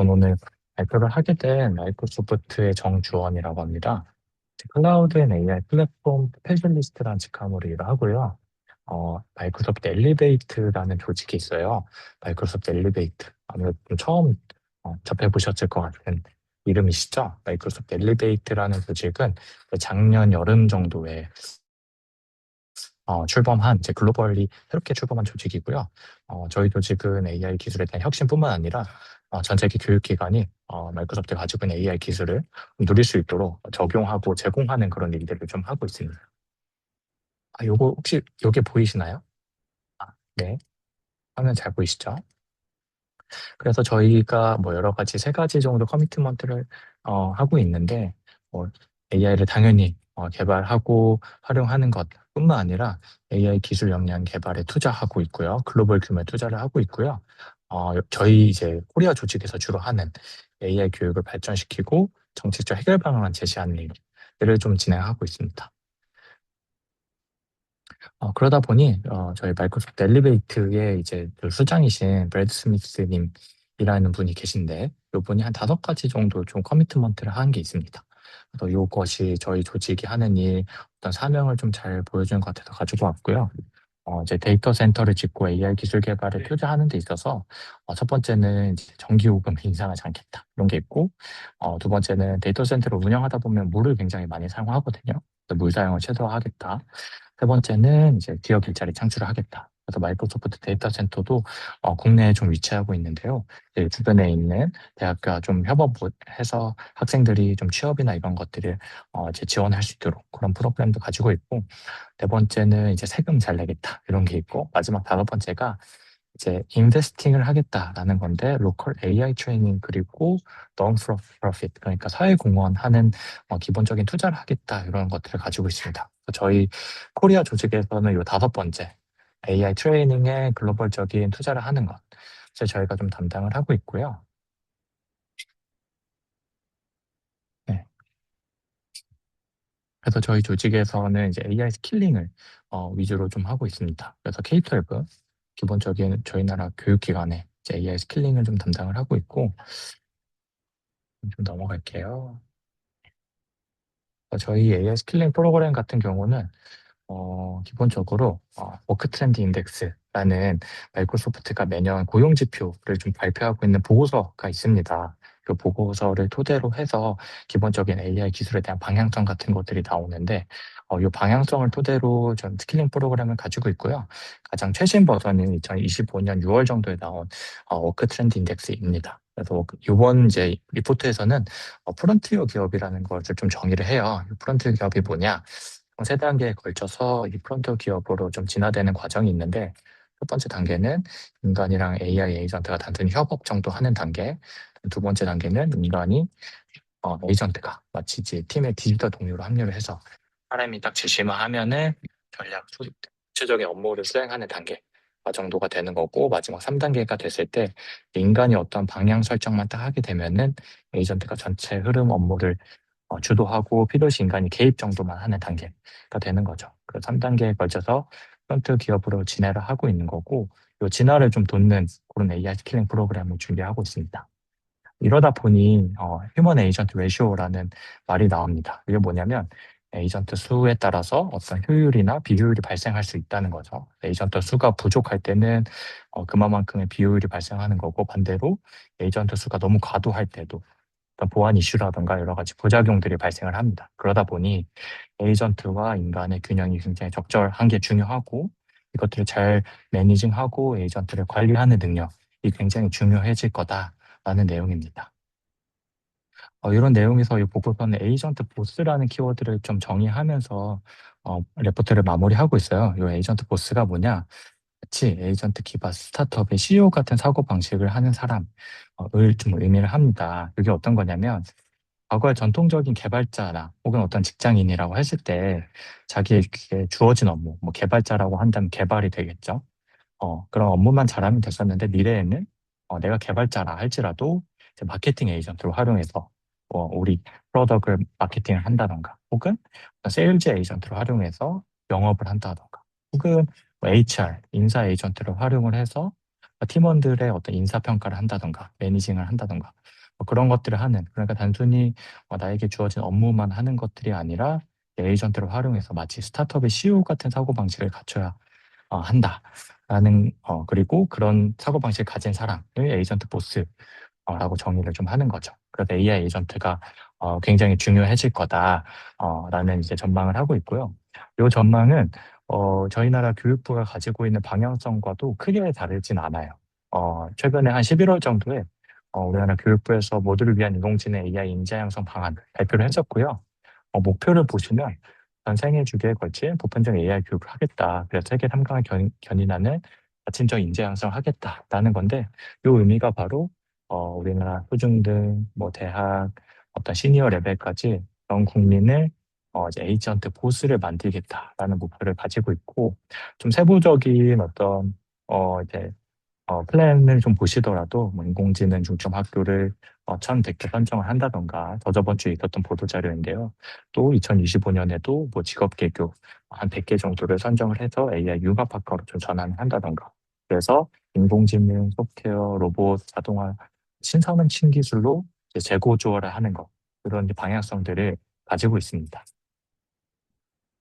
저는 오늘 발표를 하게 된 마이크로소프트의 정주원이라고 합니다. 클라우드 앤 AI 플랫폼 스페셜리스트라는 직함으로 일을 하고요. 마이크로소프트 엘리베이트라는 조직이 있어요. 마이크로소프트 엘리베이트. 아무래도 좀 처음 접해보셨을 것 같은 이름이시죠? 마이크로소프트 엘리베이트라는 조직은 작년 여름 정도에 출범한 이제 글로벌리 새롭게 출범한 조직이고요. 저희 조직은 AI 기술에 대한 혁신뿐만 아니라 전 세계 교육기관이 마이크로소프트가 가지고 있는 AI 기술을 누릴 수 있도록 적용하고 제공하는 그런 일들을 좀 하고 있습니다. 요거 혹시 요게 보이시나요? 네. 화면 잘 보이시죠? 그래서 저희가 뭐 여러 가지 세 가지 정도 커미트먼트를 하고 있는데 AI를 당연히 개발하고 활용하는 것뿐만 아니라 AI 기술 역량 개발에 투자하고 있고요. 글로벌 규모의 투자를 하고 있고요. 저희 이제 코리아 조직에서 주로 하는 AI 교육을 발전시키고 정책적 해결 방안을 제시하는 일들을 좀 진행하고 있습니다. 그러다 보니 저희 마이크로소프트 엘리베이트의 이제 그 수장이신 브래드 스미스님이라는 분이 계신데 이분이 한 5가지 정도 좀 커미트먼트를 한 게 있습니다. 그래서 이것이 저희 조직이 하는 일 어떤 사명을 좀 잘 보여주는 것 같아서 가지고 왔고요. 이제 데이터 센터를 짓고 AI 기술 개발에 투자하는 데 있어서 첫 번째는 이제 전기요금 인상하지 않겠다 이런 게 있고 두 번째는 데이터 센터를 운영하다 보면 물을 굉장히 많이 사용하거든요. 그래서 물 사용을 최소화하겠다. 세 번째는 이제 기업 일자리 창출을 하겠다. 그래서 마이크로소프트 데이터 센터도 국내에 좀 위치하고 있는데요. 이제 주변에 있는 대학교와 좀 협업해서 학생들이 좀 취업이나 이런 것들을 이제 지원할 수 있도록 그런 프로그램도 가지고 있고, 네 번째는 이제 세금 잘 내겠다 이런 게 있고, 마지막 5번째가 이제 인베스팅을 하겠다라는 건데 로컬 AI 트레이닝 그리고 non-profit 그러니까 사회 공헌하는 기본적인 투자를 하겠다 이런 것들을 가지고 있습니다. 저희 코리아 조직에서는 요 5번째 AI 트레이닝에 글로벌적인 투자를 하는 것, 그래서 저희가 좀 담당을 하고 있고요. 네. 그래서 저희 조직에서는 이제 AI 스킬링을 위주로 좀 하고 있습니다. 그래서 K-12 기본적인 저희 나라 교육기관에 이제 AI 스킬링을 좀 담당을 하고 있고, 좀 넘어갈게요. 저희 AI 스킬링 프로그램 같은 경우는 기본적으로 워크 트렌드 인덱스라는 마이크로소프트가 매년 고용 지표를 좀 발표하고 있는 보고서가 있습니다. 그 보고서를 토대로 해서 기본적인 AI 기술에 대한 방향성 같은 것들이 나오는데 이 방향성을 토대로 전 스킬링 프로그램을 가지고 있고요. 가장 최신 버전은 2025년 6월 정도에 나온 워크 트렌드 인덱스입니다. 그래서 이번 이제 리포트에서는 프론티어 기업이라는 것을 좀 정의를 해요. 프론티어 기업이 뭐냐? 세 단계에 걸쳐서 이 프론트 기업으로 좀 진화되는 과정이 있는데 첫 번째 단계는 인간이랑 AI 에이전트가 단순히 협업 정도 하는 단계, 두 번째 단계는 인간이 에이전트가 마치 이제 팀의 디지털 동료로 합류를 해서 사람이 딱 지시만 하면은 전략 구체적인 업무를 수행하는 단계 정도가 되는 거고, 마지막 3단계가 됐을 때 인간이 어떤 방향 설정만 딱 하게 되면은 에이전트가 전체 흐름 업무를 주도하고 필요시 인간이 개입 정도만 하는 단계가 되는 거죠. 그 3단계에 걸쳐서 프론트 기업으로 진화를 하고 있는 거고, 이 진화를 좀 돕는 그런 AI 스킬링 프로그램을 준비하고 있습니다. 이러다 보니 휴먼 에이전트 레시오라는 말이 나옵니다. 이게 뭐냐면 에이전트 수에 따라서 어떤 효율이나 비효율이 발생할 수 있다는 거죠. 에이전트 수가 부족할 때는 그만큼의 비효율이 발생하는 거고, 반대로 에이전트 수가 너무 과도할 때도 어떤 보안 이슈라든가 여러 가지 부작용들이 발생을 합니다. 그러다 보니 에이전트와 인간의 균형이 굉장히 적절한 게 중요하고, 이것들을 잘 매니징하고 에이전트를 관리하는 능력이 굉장히 중요해질 거다라는 내용입니다. 이런 내용에서 이 보고서는 에이전트 보스라는 키워드를 좀 정의하면서 레포트를 마무리하고 있어요. 이 에이전트 보스가 뭐냐? 마치 에이전트 기반 스타트업의 CEO 같은 사고 방식을 하는 사람을 좀 의미를 합니다. 이게 어떤 거냐면 과거의 전통적인 개발자나 혹은 어떤 직장인이라고 했을 때 자기에게 주어진 업무, 뭐 개발자라고 한다면 개발이 되겠죠. 그런 업무만 잘하면 됐었는데 미래에는 내가 개발자라 할지라도 이제 마케팅 에이전트를 활용해서 우리 프로덕트를 마케팅을 한다던가, 혹은 세일즈 에이전트를 활용해서 영업을 한다던가, 혹은 HR 인사 에이전트를 활용을 해서 팀원들의 어떤 인사평가를 한다던가, 매니징을 한다던가, 뭐 그런 것들을 하는, 그러니까 단순히 나에게 주어진 업무만 하는 것들이 아니라 에이전트를 활용해서 마치 스타트업의 CEO 같은 사고방식을 갖춰야 한다라는, 그리고 그런 사고방식을 가진 사람을 에이전트 보스라고 정의를 좀 하는 거죠. 그래서 AI 에이전트가 굉장히 중요해질 거다라는 이제 전망을 하고 있고요. 이 전망은 저희 나라 교육부가 가지고 있는 방향성과도 크게 다르진 않아요. 최근에 한 11월 정도에 우리나라 교육부에서 모두를 위한 인공지능 AI 인재 양성 방안 발표를 했었고요. 목표를 보시면 전 생애 주기에 걸친 보편적 AI 교육을 하겠다. 그래서 세계 3강을 견인하는 아침적 인재 양성을 하겠다라는 건데, 이 의미가 바로 우리나라 초중등, 뭐 대학, 어떤 시니어 레벨까지 전 국민을 이제 에이전트 보스를 만들겠다라는 목표를 가지고 있고, 좀 세부적인 어떤 이제 플랜을 좀 보시더라도 뭐 인공지능 중점 학교를 1,100개 선정을 한다던가, 저저번 주에 있었던 보도 자료인데요. 또 2025년에도 뭐 직업계교 한 100개 정도를 선정을 해서 AI 융합학과로 좀 전환을 한다던가. 그래서 인공지능, 소프트웨어, 로봇, 자동화, 신선한 신기술로 이제 재고조화를 하는 것, 그런 이제 방향성들을 가지고 있습니다.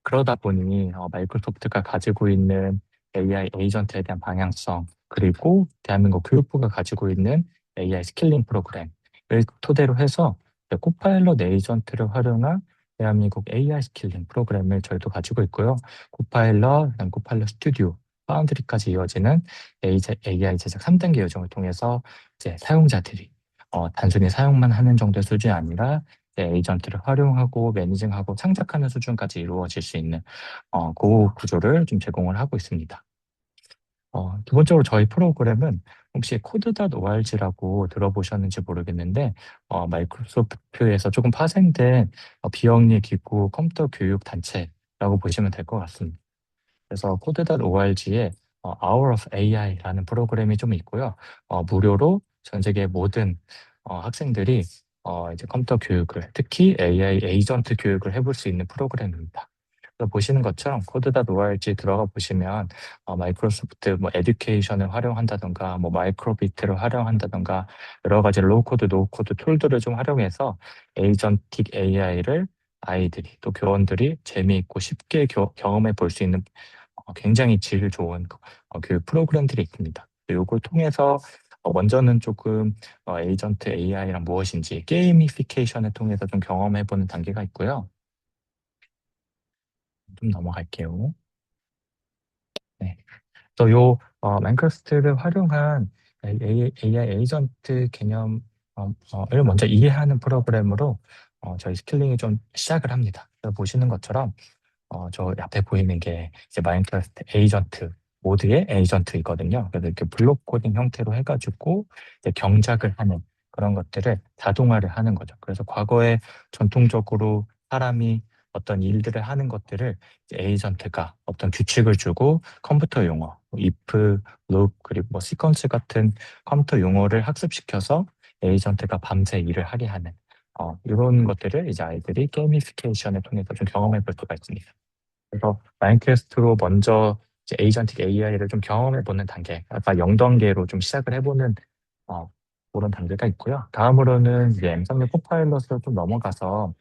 그러다 보니 마이크로소프트가 가지고 있는 AI 에이전트에 대한 방향성, 그리고 대한민국 교육부가 가지고 있는 AI 스킬링 프로그램을 토대로 해서 이제 코파일럿 에이전트를 활용한 대한민국 AI 스킬링 프로그램을 저희도 가지고 있고요. 코파일럿, 그다음 코파일럿 스튜디오, 파운드리까지 이어지는 AI 제작 3단계 요정을 통해서 이제 사용자들이 단순히 사용만 하는 정도의 수준이 아니라 에이전트를 활용하고 매니징하고 창작하는 수준까지 이루어질 수 있는 그 구조를 좀 제공을 하고 있습니다. 기본적으로 저희 프로그램은 혹시 코드.org라고 들어보셨는지 모르겠는데, 마이크로소프트에서 조금 파생된 비영리 기구 컴퓨터 교육 단체라고 보시면 될 것 같습니다. 그래서 코드.org에 Hour of AI라는 프로그램이 좀 있고요. 무료로 전 세계 모든 학생들이 이제 컴퓨터 교육을, 특히 AI 에이전트 교육을 해볼 수 있는 프로그램입니다. 그래서 보시는 것처럼 코드.org 들어가 보시면 마이크로소프트 뭐 에듀케이션을 활용한다던가, 뭐 마이크로비트를 활용한다던가, 여러 가지 로우코드, 노코드 툴들을 좀 활용해서 에이전틱 AI를 아이들이 또 교원들이 재미있고 쉽게 경험해 볼 수 있는 굉장히 질 좋은 교육 프로그램들이 있습니다. 이걸 통해서 먼저는 조금 에이전트 AI랑 무엇인지 게이미피케이션을 통해서 좀 경험해보는 단계가 있고요. 좀 넘어갈게요. 네. 또 마인크래프트를 활용한 AI 에이전트 개념을 먼저 이해하는 프로그램으로 저희 스킬링이 좀 시작을 합니다. 그래서 보시는 것처럼 저 앞에 보이는 게 이제 마인크래프트 에이전트 모드의 에이전트이거든요. 그래서 이렇게 블록 코딩 형태로 해가지고 이제 경작을 하는 그런 것들을 자동화를 하는 거죠. 그래서 과거에 전통적으로 사람이 어떤 일들을 하는 것들을 이제 에이전트가 어떤 규칙을 주고 컴퓨터 용어, 뭐 if, loop, 그리고 뭐 시퀀스 같은 컴퓨터 용어를 학습시켜서 에이전트가 밤새 일을 하게 하는 이런 것들을 이제 아이들이 게이미피케이션을 통해서 좀 경험해 볼 수가 있습니다. 그래서 마인크래프트로 먼저 이제 에이전틱 AI를 좀 경험해 보는 단계, 아까 0단계로 좀 시작을 해보는 어, 그런 단계가 있고요. 다음으로는 이제 M3의 코파일럿으로 좀 넘어가서,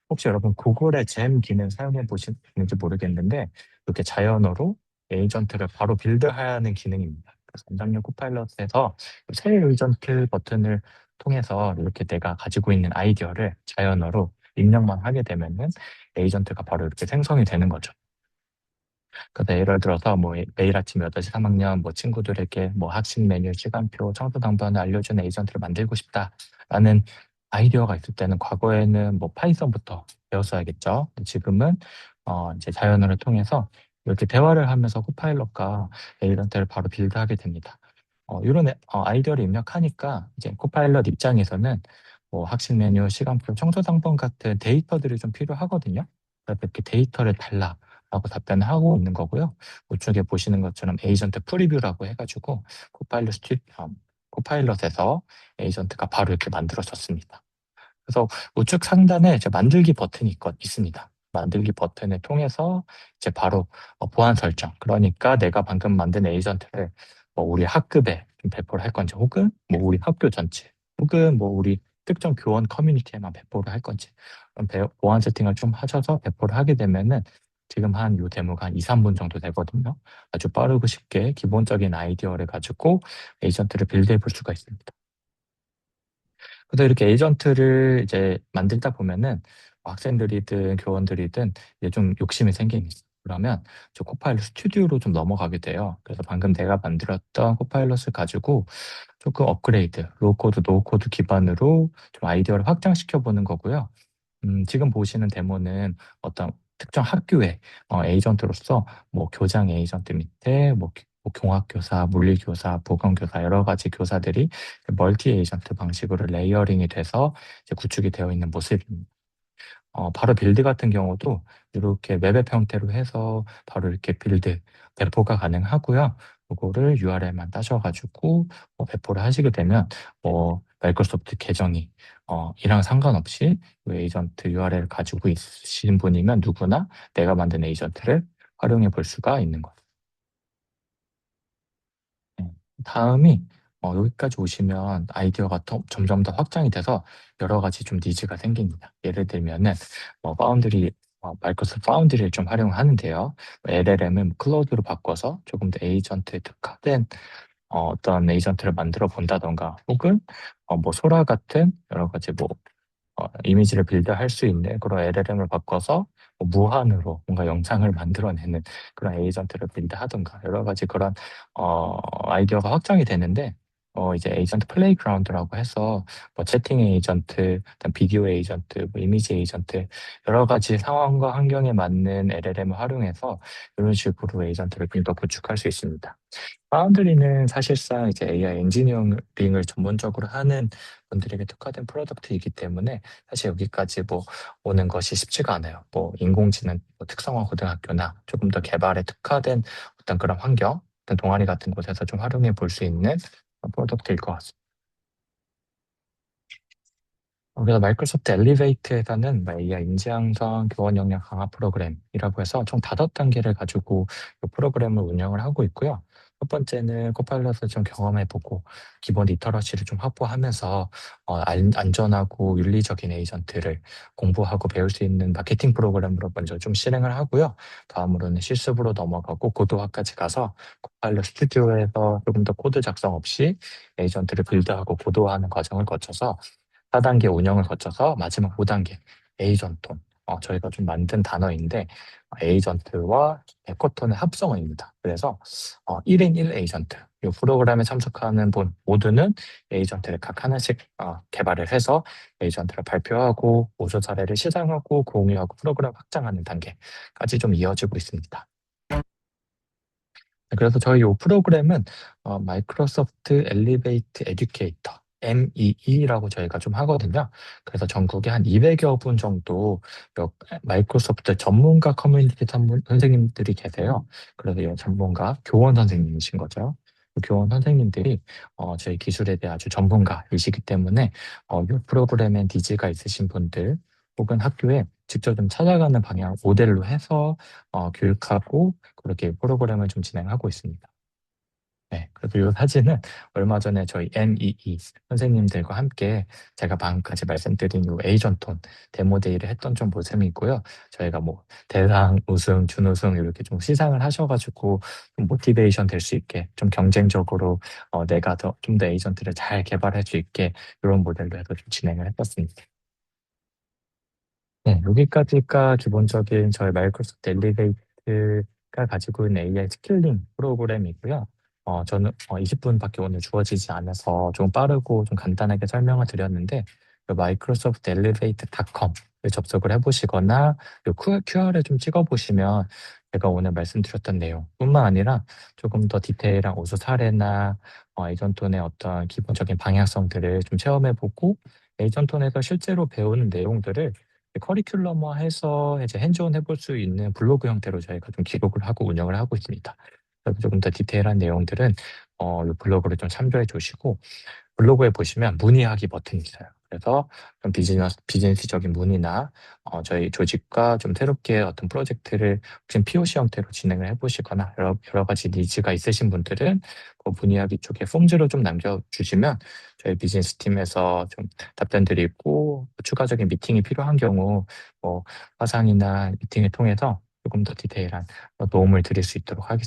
혹시 여러분 구글의 잼 기능 사용해 보시는지 모르겠는데, 이렇게 자연어로 에이전트를 바로 빌드하는 기능입니다. 그래서 M3용 코파일럿에서 새 에이전트 버튼을 통해서 이렇게 내가 가지고 있는 아이디어를 자연어로 입력만 하게 되면은 에이전트가 바로 이렇게 생성이 되는 거죠. 그래서 예를 들어서 뭐 매일 아침 8시 3학년 뭐 친구들에게 뭐 학식 메뉴, 시간표, 청소 당번을 알려주는 에이전트를 만들고 싶다라는 아이디어가 있을 때는, 과거에는 뭐 파이썬부터 배웠어야겠죠. 근데 지금은 이제 자연어를 통해서 이렇게 대화를 하면서 코파일럿과 에이전트를 바로 빌드하게 됩니다. 이런 아이디어를 입력하니까 이제 코파일럿 입장에서는 뭐 학식 메뉴, 시간표, 청소 당번 같은 데이터들이 좀 필요하거든요. 그래서 이렇게 데이터를 달라라고 답변을 하고 있는 거고요. 우측에 보시는 것처럼 에이전트 프리뷰라고 해가지고 코파일럿에서 에이전트가 바로 이렇게 만들어졌습니다. 그래서 우측 상단에 이제 만들기 버튼이 있습니다. 만들기 버튼을 통해서 이제 바로 보안 설정, 그러니까 내가 방금 만든 에이전트를 뭐 우리 학급에 좀 배포를 할 건지, 혹은 뭐 우리 학교 전체, 혹은 뭐 우리 특정 교원 커뮤니티에만 배포를 할 건지, 그런 보안 세팅을 좀 하셔서 배포를 하게 되면은 지금 한 요 데모가 한 2, 3분 정도 되거든요. 아주 빠르고 쉽게 기본적인 아이디어를 가지고 에이전트를 빌드해 볼 수가 있습니다. 그래서 이렇게 에이전트를 이제 만들다 보면은 학생들이든 교원들이든 이제 좀 욕심이 생기는 있어요. 그러면 저 코파일럿 스튜디오로 좀 넘어가게 돼요. 그래서 방금 내가 만들었던 코파일럿을 가지고 조금 업그레이드, 로우코드, 노우코드 기반으로 좀 아이디어를 확장시켜 보는 거고요. 지금 보시는 데모는 어떤 특정 학교의 에이전트로서 뭐 교장 에이전트 밑에 뭐 종합교사, 물리교사, 보건교사 여러 가지 교사들이 멀티 에이전트 방식으로 레이어링이 돼서 이제 구축이 되어 있는 모습입니다. 바로 빌드 같은 경우도 이렇게 웹앱 형태로 해서 바로 이렇게 빌드, 배포가 가능하고요. 그거를 URL만 따셔가지고 배포를 하시게 되면 마이크로소프트 계정이 이랑 상관없이 그 에이전트 URL 가지고 있으신 분이면 누구나 내가 만든 에이전트를 활용해 볼 수가 있는 거예요. 네. 다음이 여기까지 오시면 아이디어가 점점 더 확장이 돼서 여러 가지 좀 니즈가 생깁니다. 예를 들면은 파운드리 마이크로소프트 파운드리를 좀 활용하는데요. LLM을 클로드로 바꿔서 조금 더 에이전트에 특화된 어떤 에이전트를 만들어 본다던가, 혹은 뭐 소라 같은 여러 가지 이미지를 빌드할 수 있는 그런 LLM을 바꿔서 무한으로 뭔가 영상을 만들어내는 그런 에이전트를 빌드하든가, 여러 가지 그런 아이디어가 확장이 되는데, 이제 에이전트 플레이그라운드라고 해서 뭐 채팅 에이전트, 그다음 비디오 에이전트, 뭐 이미지 에이전트 여러 가지 상황과 환경에 맞는 LLM을 활용해서 이런 식으로 에이전트를 좀 더 구축할 수 있습니다. 파운드리는 사실상 이제 AI 엔지니어링을 전문적으로 하는 분들에게 특화된 프로덕트이기 때문에 사실 여기까지 오는 것이 쉽지가 않아요. 뭐 인공지능 특성화 고등학교나 조금 더 개발에 특화된 어떤 그런 환경, 어떤 동아리 같은 곳에서 좀 활용해 볼 수 있는 프로덕트일 것 같습니다. 그래서 마이크로소프트 엘리베이트에서는 AI 인지향성 교원 역량 강화 프로그램이라고 해서 총 5단계를 가지고 이 프로그램을 운영을 하고 있고요. 첫 번째는 코파일럿을 좀 경험해보고 기본 리터러시를 좀 확보하면서 안전하고 윤리적인 에이전트를 공부하고 배울 수 있는 마케팅 프로그램으로 먼저 좀 실행을 하고요. 다음으로는 실습으로 넘어가고 고도화까지 가서 코파일럿 스튜디오에서 조금 더 코드 작성 없이 에이전트를 빌드하고 고도화하는 과정을 거쳐서 4단계 운영을 거쳐서 마지막 5단계 에이전톤. 저희가 좀 만든 단어인데 에이전트와 에코톤의 합성어입니다. 그래서 1인 1 에이전트. 이 프로그램에 참석하는 분 모두는 에이전트를 각 하나씩 개발을 해서 에이전트를 발표하고 우수 사례를 시장하고 공유하고 프로그램 확장하는 단계까지 좀 이어지고 있습니다. 그래서 저희 이 프로그램은 마이크로소프트 엘리베이트 에듀케이터 MEE라고 저희가 좀 하거든요. 그래서 전국에 한 200여 분 정도 마이크로소프트 전문가 커뮤니티 선생님들이 계세요. 그래서 이 전문가 교원 선생님이신 거죠. 그 교원 선생님들이 저희 기술에 대해 아주 전문가이시기 때문에 이 프로그램에 니즈가 있으신 분들 혹은 학교에 직접 좀 찾아가는 방향 모델로 해서 교육하고 그렇게 프로그램을 좀 진행하고 있습니다. 네, 그래서 이 사진은 얼마 전에 저희 MEE 선생님들과 함께 제가 방금까지 말씀드린 이 에이전톤 데모데이를 했던 좀 모습이고요. 저희가 뭐 대상, 우승, 준우승 이렇게 좀 시상을 하셔가지고 좀 모티베이션 될 수 있게 좀 경쟁적으로 내가 좀 더 에이전트를 잘 개발할 수 있게 이런 모델로 해서 좀 진행을 했었습니다. 네, 여기까지가 기본적인 저희 마이크로소프트 엘리베이트가 가지고 있는 AI 스킬링 프로그램이고요. 저는 20분밖에 오늘 주어지지 않아서 좀 빠르고 좀 간단하게 설명을 드렸는데, 그 마이크로소프트 엘리베이트.com을 접속을 해보시거나 이 QR을 좀 찍어보시면 제가 오늘 말씀드렸던 내용뿐만 아니라 조금 더 디테일한 우수 사례나 에이전톤의 어떤 기본적인 방향성들을 좀 체험해보고 에이전톤에서 실제로 배우는 내용들을 커리큘럼화해서 이제 핸즈온 해볼 수 있는 블로그 형태로 저희가 좀 기록을 하고 운영을 하고 있습니다. 그래서 조금 더 디테일한 내용들은 이 블로그를 좀 참조해 주시고 블로그에 보시면 문의하기 버튼이 있어요. 그래서 좀 비즈니스적인 문의나 저희 조직과 좀 새롭게 어떤 프로젝트를 혹시 POC 형태로 진행을 해보시거나 여러 가지 니즈가 있으신 분들은 그 문의하기 쪽에 폼즈로 좀 남겨주시면 저희 비즈니스 팀에서 좀 답변드리고 추가적인 미팅이 필요한 경우 뭐 화상이나 미팅을 통해서 조금 더 디테일한 도움을 드릴 수 있도록 하겠습니다.